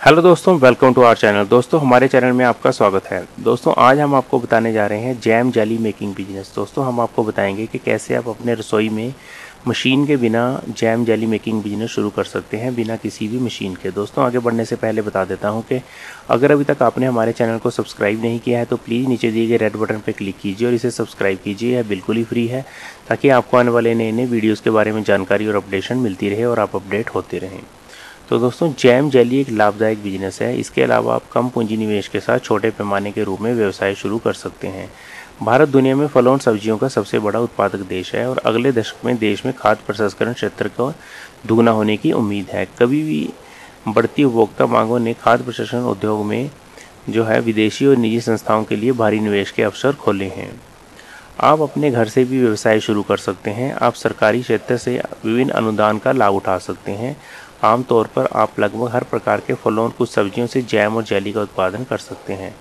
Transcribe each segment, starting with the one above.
Hello दोस्तों, welcome to our channel. दोस्तों, हमारे चैनल में आपका स्वागत है। दोस्तों, आज हम आपको बताने जा रहे हैं जैम जेली मेकिंग बिजनेस। दोस्तों, हम आपको बताएंगे कि कैसे आप अपने रसोई में मशीन के बिना जैम जेली मेकिंग बिजनेस शुरू कर सकते हैं, बिना किसी भी मशीन के। दोस्तों, आगे बढ़ने से पहले बता देता हूं कि अगर अभी तक आपने हमारे चैनल को सब्सक्राइब नहीं किया है तो प्लीज़ नीचे दिए गए रेड बटन पर क्लिक कीजिए और इसे सब्सक्राइब कीजिए। यह बिल्कुल ही फ्री है, ताकि आपको आने वाले नए नए वीडियोज़ के बारे में जानकारी और अपडेशन मिलती रहे और आप अपडेट होते रहें। तो दोस्तों, जैम जेली एक लाभदायक बिजनेस है। इसके अलावा आप कम पूंजी निवेश के साथ छोटे पैमाने के रूप में व्यवसाय शुरू कर सकते हैं। भारत दुनिया में फलों और सब्जियों का सबसे बड़ा उत्पादक देश है और अगले दशक में देश में खाद्य प्रसंस्करण क्षेत्र को दुगना होने की उम्मीद है। कभी भी बढ़ती उपभोक्ता मांगों ने खाद्य प्रसंस्करण उद्योग में विदेशी और निजी संस्थाओं के लिए भारी निवेश के अवसर खोले हैं। आप अपने घर से भी व्यवसाय शुरू कर सकते हैं। आप सरकारी क्षेत्र से विभिन्न अनुदान का लाभ उठा सकते हैं। आमतौर पर आप लगभग हर प्रकार के फलों और कुछ सब्जियों से जैम और जेली का उत्पादन कर सकते हैं।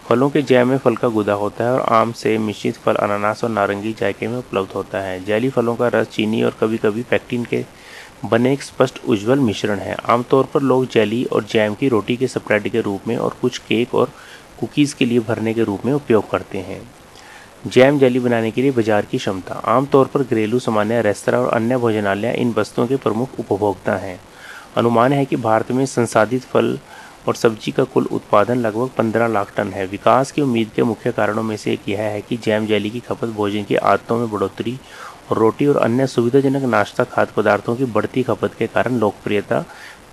फलों के जैम में फल का गुदा होता है और आम से मिश्रित फल अनानास और नारंगी जायके में उपलब्ध होता है। जेली फलों का रस, चीनी और कभी कभी पेक्टिन के बने एक स्पष्ट उज्ज्वल मिश्रण है। आमतौर पर लोग जेली और जैम की रोटी के स्प्रेड के रूप में और कुछ केक और कुकीज़ के लिए भरने के रूप में उपयोग करते हैं। जैम जेली बनाने के लिए बाजार की क्षमता। आमतौर पर घरेलू सामान्य, रेस्तरां और अन्य भोजनालय इन वस्तुओं के प्रमुख उपभोक्ता हैं। अनुमान है कि भारत में संसाधित फल और सब्जी का कुल उत्पादन लगभग 15 लाख टन है। विकास की उम्मीद के मुख्य कारणों में से एक यह है कि जैम जेली की खपत भोजन की आदतों में बढ़ोतरी और रोटी और अन्य सुविधाजनक नाश्ता खाद्य पदार्थों की बढ़ती खपत के कारण लोकप्रियता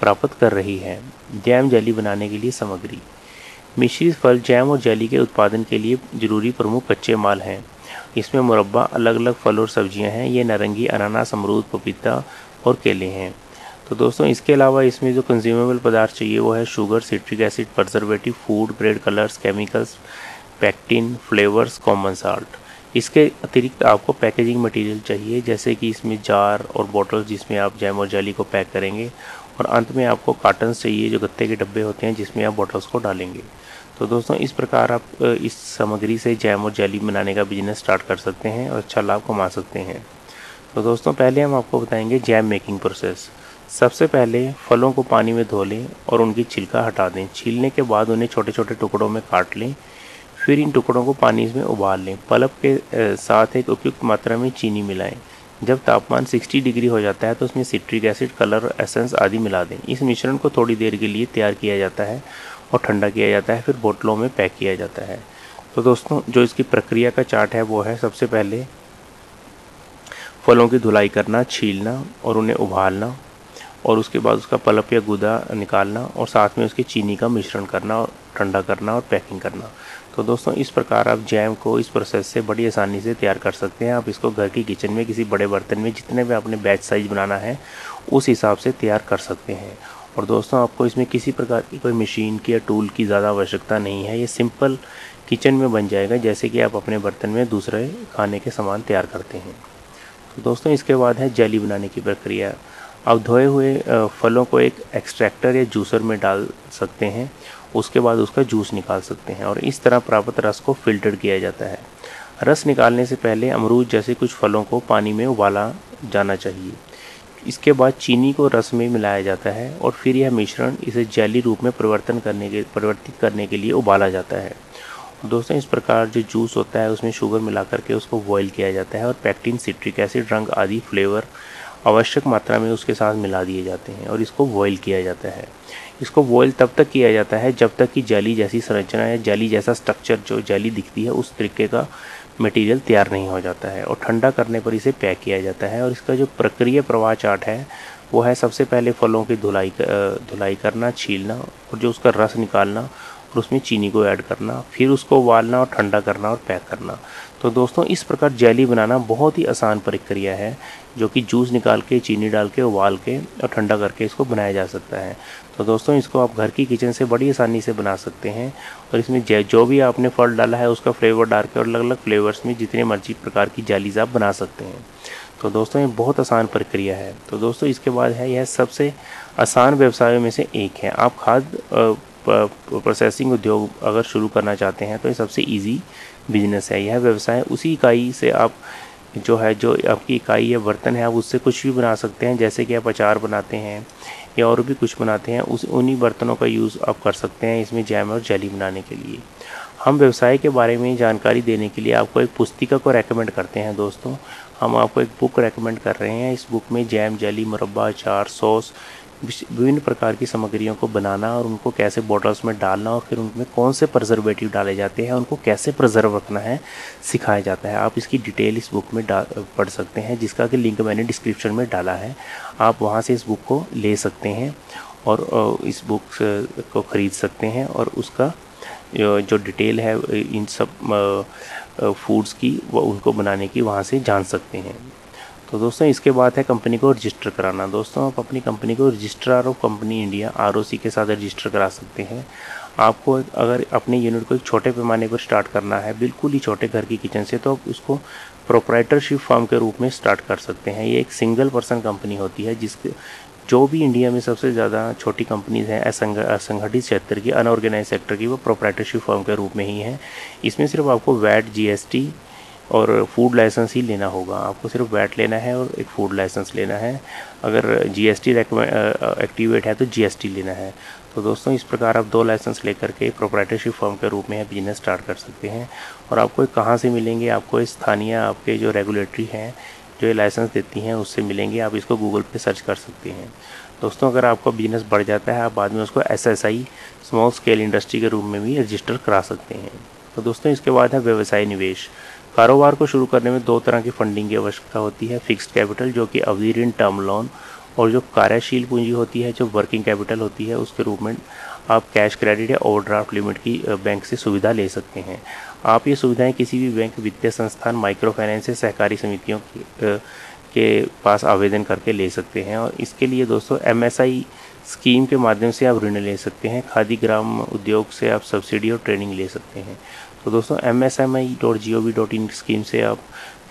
प्राप्त कर रही है। जैम जेली बनाने के लिए सामग्री। मिश्रित फल, जैम और जेली के उत्पादन के लिए जरूरी प्रमुख कच्चे माल हैं। इसमें मुरब्बा, अलग अलग फल और सब्जियां हैं। ये नारंगी, अनानास, अमरूद, पपीता और केले हैं। तो दोस्तों, इसके अलावा इसमें जो कंज्यूमेबल पदार्थ चाहिए वो है sugar, citric acid, preservative, food grade colours, chemicals, pectin, flavours, common salt. इसके अतिरिक्त आपको पैकेजिंग मटेरियल चाहिए, जैसे कि इसमें जार और बोतल जिसमें आप जैम और जेली को पैक करेंगे, और अंत में आपको कार्टन्स चाहिए, जो गत्ते के डब्बे होते हैं जिसमें आप बोतल्स को डालेंगे। तो दोस्तों, इस प्रकार आप इस सामग्री से जैम और जेली बनाने का बिजनेस स्टार्ट कर सकते हैं और अच्छा लाभ कमा सकते हैं। तो दोस्तों, पहले हम आपको बताएंगे जैम मेकिंग प्रोसेस। सबसे पहले फलों को पानी में धो लें और उनकी छिलका हटा दें। छीलने के बाद उन्हें छोटे छोटे टुकड़ों में काट लें। फिर इन टुकड़ों को पानी में उबाल लें। पल्प के साथ एक उपयुक्त मात्रा में चीनी मिलाएं। जब तापमान 60 डिग्री हो जाता है तो उसमें सिट्रिक एसिड, कलर, एसेंस आदि मिला दें। इस मिश्रण को थोड़ी देर के लिए तैयार किया जाता है और ठंडा किया जाता है, फिर बोतलों में पैक किया जाता है। तो दोस्तों, जो इसकी प्रक्रिया का चार्ट है वो है, सबसे पहले फलों की धुलाई करना, छीलना और उन्हें उबालना, और उसके बाद उसका पल्प या गुदा निकालना, और साथ में उसकी चीनी का मिश्रण करना और ठंडा करना और पैकिंग करना। तो दोस्तों, इस प्रकार आप जैम को इस प्रोसेस से बड़ी आसानी से तैयार कर सकते हैं। आप इसको घर की किचन में किसी बड़े बर्तन में जितने भी आपने बैच साइज बनाना है उस हिसाब से तैयार कर सकते हैं। और दोस्तों, आपको इसमें किसी प्रकार की कोई मशीन की या टूल की ज़्यादा आवश्यकता नहीं है। ये सिंपल किचन में बन जाएगा, जैसे कि आप अपने बर्तन में दूसरे खाने के सामान तैयार करते हैं। तो दोस्तों, इसके बाद है जेली बनाने की प्रक्रिया। आप धोए हुए फलों को एक एक्सट्रैक्टर या जूसर में डाल सकते हैं। उसके बाद उसका जूस निकाल सकते हैं और इस तरह प्राप्त रस को फिल्टर किया जाता है। रस निकालने से पहले अमरूद जैसे कुछ फलों को पानी में उबाला जाना चाहिए। इसके बाद चीनी को रस में मिलाया जाता है और फिर यह मिश्रण इसे जेली रूप में परिवर्तित करने के लिए उबाला जाता है। दोस्तों, इस प्रकार जो जूस होता है उसमें शुगर मिला करके उसको बॉईल किया जाता है और पेक्टिन, सिट्रिक एसिड, रंग आदि फ्लेवर आवश्यक मात्रा में उसके साथ मिला दिए जाते हैं और इसको बॉईल किया जाता है। इसको बॉईल तब तक किया जाता है जब तक कि जेली जैसी संरचना या जेली जैसा स्ट्रक्चर, जो जेली दिखती है उस तरीके का मटेरियल तैयार नहीं हो जाता है, और ठंडा करने पर इसे पैक किया जाता है। और इसका जो प्रक्रिया प्रवाह चार्ट है वो है, सबसे पहले फलों की धुलाई करना, छीलना और जो उसका रस निकालना और उसमें चीनी को ऐड करना, फिर उसको उबालना और ठंडा करना और पैक करना। तो दोस्तों, इस प्रकार जेली बनाना बहुत ही आसान प्रक्रिया है, जो कि जूस निकाल के, चीनी डाल के, उबाल के और ठंडा करके इसको बनाया जा सकता है। तो दोस्तों, इसको आप घर की किचन से बड़ी आसानी से बना सकते हैं और इसमें जो भी आपने फल डाला है उसका फ्लेवर डाल के और अलग अलग फ्लेवर्स में जितने मर्जी प्रकार की जेलीज आप बना सकते हैं। तो दोस्तों, ये बहुत आसान प्रक्रिया है। तो दोस्तों, इसके बाद है, यह सबसे आसान व्यवसायों में से एक है। आप खाद्य प्रोसेसिंग उद्योग अगर शुरू करना चाहते हैं तो ये सबसे इजी बिजनेस है। यह व्यवसाय उसी इकाई से आप जो आपकी इकाई या बर्तन है आप उससे कुछ भी बना सकते हैं। जैसे कि आप अचार बनाते हैं या और भी कुछ बनाते हैं, उन्हीं बर्तनों का यूज़ आप कर सकते हैं इसमें जैम और जेली बनाने के लिए। हम व्यवसाय के बारे में जानकारी देने के लिए आपको एक पुस्तिका को रेकमेंड करते हैं दोस्तों। हम आपको एक बुक रेकमेंड कर रहे हैं। इस बुक में जैम, जेली, मुरब्बा, अचार, सॉस, विभिन्न प्रकार की सामग्रियों को बनाना और उनको कैसे बॉटल्स में डालना और फिर उनमें कौन से प्रिजर्वेटिव डाले जाते हैं, उनको कैसे प्रिजर्व रखना है सिखाया जाता है। आप इसकी डिटेल इस बुक में पढ़ सकते हैं, जिसका कि लिंक मैंने डिस्क्रिप्शन में डाला है। आप वहाँ से इस बुक को ले सकते हैं और इस बुक को ख़रीद सकते हैं और उसका जो डिटेल है इन सब फूड्स की वो उनको बनाने की वहाँ से जान सकते हैं। तो दोस्तों इसके बाद है कंपनी को रजिस्टर कराना। दोस्तों आप अपनी कंपनी को registrar of company India ROC के साथ रजिस्टर करा सकते हैं। आपको अगर अपने यूनिट को एक छोटे पैमाने पर स्टार्ट करना है, बिल्कुल ही छोटे घर की किचन से, तो आप उसको प्रोप्राइटरशिप फर्म के रूप में स्टार्ट कर सकते हैं। ये एक सिंगल पर्सन कंपनी होती है जिसके जो भी इंडिया में सबसे ज़्यादा छोटी कंपनीज़ हैं असंगठित क्षेत्र की, अनऑर्गेनाइज सेक्टर की, वो प्रोप्राइटरशिप फर्म के रूप में ही है। इसमें सिर्फ आपको वैट, GST और फूड लाइसेंस ही लेना होगा। आपको सिर्फ वैट लेना है और एक फूड लाइसेंस लेना है। अगर GST एक्टिवेट है तो GST लेना है। तो दोस्तों इस प्रकार आप 2 लाइसेंस लेकर के प्रोप्राइटरशिप फर्म के रूप में बिजनेस स्टार्ट कर सकते हैं। और आपको कहाँ से मिलेंगे? आपको स्थानीय आपके जो रेगुलेटरी हैं जो ये लाइसेंस देती हैं उससे मिलेंगे। आप इसको गूगल पे सर्च कर सकते हैं। दोस्तों अगर आपका बिजनेस बढ़ जाता है, आप बाद में उसको SSI स्मॉल स्केल इंडस्ट्री के रूप में भी रजिस्टर करा सकते हैं। तो दोस्तों इसके बाद है व्यवसाय निवेश। कारोबार को शुरू करने में 2 तरह की फंडिंग की आवश्यकता होती है। फिक्स्ड कैपिटल जो कि अवधि ऋण, टर्म लोन, और जो कार्यशील पूंजी होती है, जो वर्किंग कैपिटल होती है, उसके रूप में आप कैश क्रेडिट या ओवरड्राफ्ट लिमिट की बैंक से सुविधा ले सकते हैं। आप ये सुविधाएं किसी भी बैंक, वित्तीय संस्थान, माइक्रो फाइनेंस या सहकारी समितियों के पास आवेदन करके ले सकते हैं। और इसके लिए दोस्तों MSI स्कीम के माध्यम से आप ऋण ले सकते हैं। खादी ग्राम उद्योग से आप सब्सिडी और ट्रेनिंग ले सकते हैं। तो दोस्तों MSMI.gov.in स्कीम से आप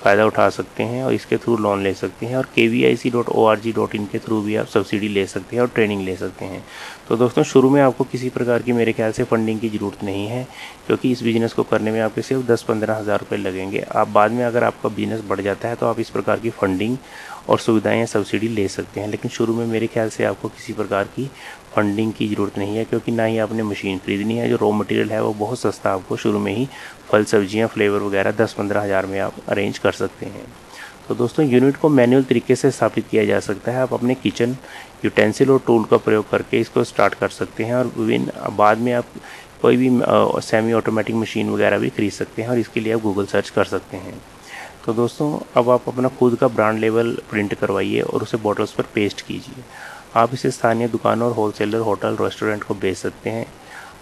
फ़ायदा उठा सकते हैं और इसके थ्रू लोन ले सकते हैं। और KVIC.org.in के थ्रू भी आप सब्सिडी ले सकते हैं और ट्रेनिंग ले सकते हैं। तो दोस्तों शुरू में आपको किसी प्रकार की मेरे ख्याल से फंडिंग की ज़रूरत नहीं है, क्योंकि इस बिज़नेस को करने में आपके सिर्फ 10-15 हज़ार रुपये लगेंगे। आप बाद में अगर आपका बिज़नेस बढ़ जाता है तो आप इस प्रकार की फंडिंग और सुविधाएं, सब्सिडी ले सकते हैं। लेकिन शुरू में मेरे ख्याल से आपको किसी प्रकार की फंडिंग की ज़रूरत नहीं है, क्योंकि ना ही आपने मशीन खरीदनी है। जो रॉ मटेरियल है वो बहुत सस्ता, आपको शुरू में ही फल, सब्जियां, फ्लेवर वगैरह 10-15 हज़ार में आप अरेंज कर सकते हैं। तो दोस्तों यूनिट को मैनुअल तरीके से स्थापित किया जा सकता है। आप अपने किचन यूटेंसिल और टूल का प्रयोग करके इसको स्टार्ट कर सकते हैं और विभिन्न बाद में आप कोई भी सेमी ऑटोमेटिक मशीन वगैरह भी खरीद सकते हैं और इसके लिए आप गूगल सर्च कर सकते हैं। तो दोस्तों अब आप अपना खुद का ब्रांड लेबल प्रिंट करवाइए और उसे बॉटल्स पर पेस्ट कीजिए। आप इसे स्थानीय दुकानों और होलसेलर, होटल, रेस्टोरेंट को बेच सकते हैं।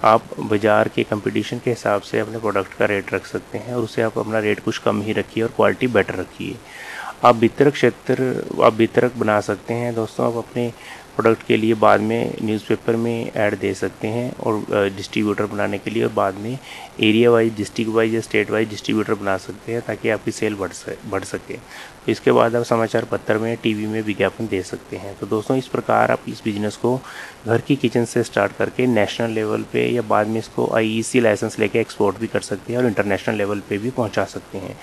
आप बाज़ार के कंपटीशन के हिसाब से अपने प्रोडक्ट का रेट रख सकते हैं और उसे आप अपना रेट कुछ कम ही रखिए और क्वालिटी बेटर रखिए। आप वितरक बना सकते हैं। दोस्तों आप अपने प्रोडक्ट के लिए बाद में न्यूज़पेपर में ऐड दे सकते हैं और डिस्ट्रीब्यूटर बनाने के लिए और बाद में एरिया वाइज, डिस्ट्रिक्ट वाइज या स्टेट वाइज डिस्ट्रीब्यूटर बना सकते हैं ताकि आपकी सेल बढ़ सके। तो इसके बाद आप समाचार पत्र में, टीवी में विज्ञापन दे सकते हैं। तो दोस्तों इस प्रकार आप इस बिज़नेस को घर की किचन से स्टार्ट करके नेशनल लेवल पे या बाद में इसको IEC लाइसेंस लेके एक्सपोर्ट भी कर सकते हैं और इंटरनेशनल लेवल पे भी पहुंचा सकते हैं।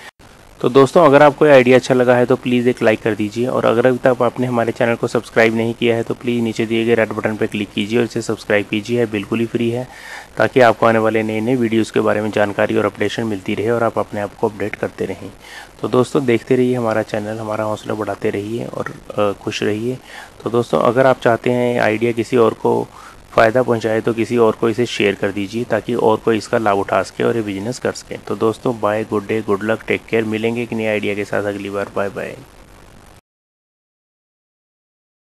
तो दोस्तों अगर आपको ये आइडिया अच्छा लगा है तो प्लीज़ एक लाइक कर दीजिए और अगर अभी तक आपने हमारे चैनल को सब्सक्राइब नहीं किया है तो प्लीज़ नीचे दिए गए रेड बटन पर क्लिक कीजिए और इसे सब्सक्राइब कीजिए। है बिल्कुल ही फ्री है, ताकि आपको आने वाले नए वीडियोज़ के बारे में जानकारी और अपडेशन मिलती रहे और आप अपने आप को अपडेट करते रहें। तो दोस्तों देखते रहिए हमारा चैनल, हमारा हौसला बढ़ाते रहिए और खुश रहिए। तो दोस्तों अगर आप चाहते हैं आइडिया किसी और को फ़ायदा पहुंचाए तो किसी और को इसे शेयर कर दीजिए ताकि और कोई इसका लाभ उठा सके और ये बिजनेस कर सके। तो दोस्तों bye, good day, good luck, take care. मिलेंगे एक नए आइडिया के साथ अगली बार। Bye bye.